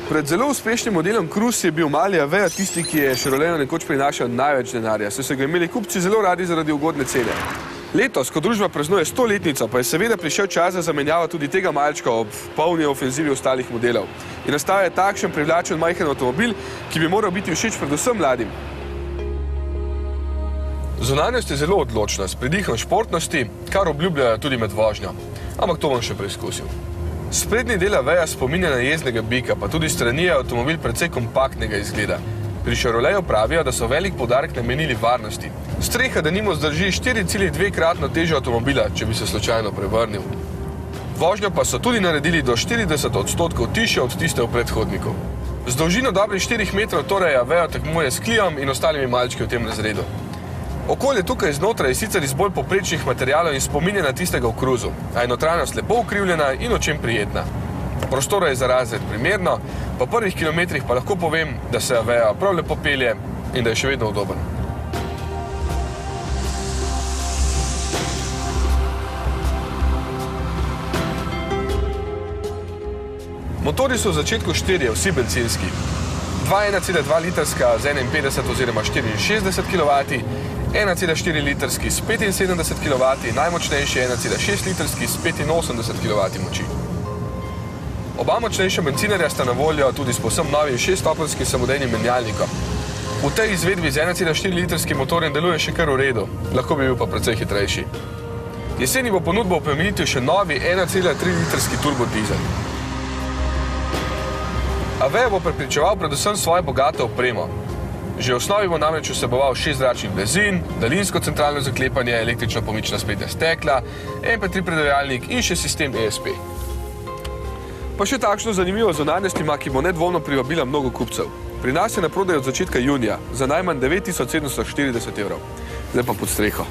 Pred zelo uspešnim modelom Cruze je bil mali Avea tisti, ki je Chevroleta nekoč prinašal največ denarja, saj so ga imeli kupci zelo radi zaradi ugodne cene. Letos, ko družba praznuje 100-letnico, pa je seveda prišel čas za zamenjavo tudi tega malčka ob polni ofenzivi ostalih modelov. In nastal je takšen privlačen majhen avtomobil, ki bi moral biti všeč predvsem mladim. Zunanjost je zelo odločna, s pridihom športnosti, kar obljubljajo tudi med vožnjo. Ampak to bom še preizkusil. Sprednji del Avea spominja na jezdnega bika, pa tudi strani je avtomobil precej kompaktnega izgleda. Pri Chevroletu pravijo, da so velik poudarek namenili varnosti. Streha denimo zdrži 4,2-kratno težo avtomobila, če bi se slučajno prevrnil. Vožnjo pa so tudi naredili do 40% tišjo od tiste v predhodniku. Z dolžino dobrih 4 metrov torej Avea tekmuje s Cliom in ostalimi malčki v tem razredu. Okolje tukaj znotraj je sicer iz bolj poprečnih materialov in spominja na tistega v Cruzu, a je notranjost lepo ukrivljena in očem prijetna. Prostora je za razred primerno, po prvih kilometrih pa lahko povem, da se Avea prav lepo pelje in da je še vedno udoben. Motorji so v začetku štirje, vsi bencinski. Dva 1,2 litrska z 51 oziroma 64 kW, 1,4 litrski s 75 kW, najmočnejši 1,6 litrski s 85 kW moči. Oba močnejša bencinarja sta na voljo tudi s povsem novim 6-stopenjskim samodejnim menjalnikom. V tej izvedbi z 1,4 litrskim motorjem deluje še kar v redu, lahko bi bil pa precej hitrejši. Jeseni bo ponudbo oplemenil še novi 1,3 litrski turbodizel. Avea bo prepričeval predvsem svojo bogato opremo. Že v osnovi bo namreč vseboval 6 zračnih blazin, daljinsko centralno zaklepanje, električno pomična sprednja stekla, MP3 predvajalnik in še sistem ESP. Pa še takšno zanimivo zunanjost ima, ki bo nedvomno privabila mnogo kupcev. Pri nas je na prodaj od začetka junija za najmanj 9740 €. Zdaj pa pod streho.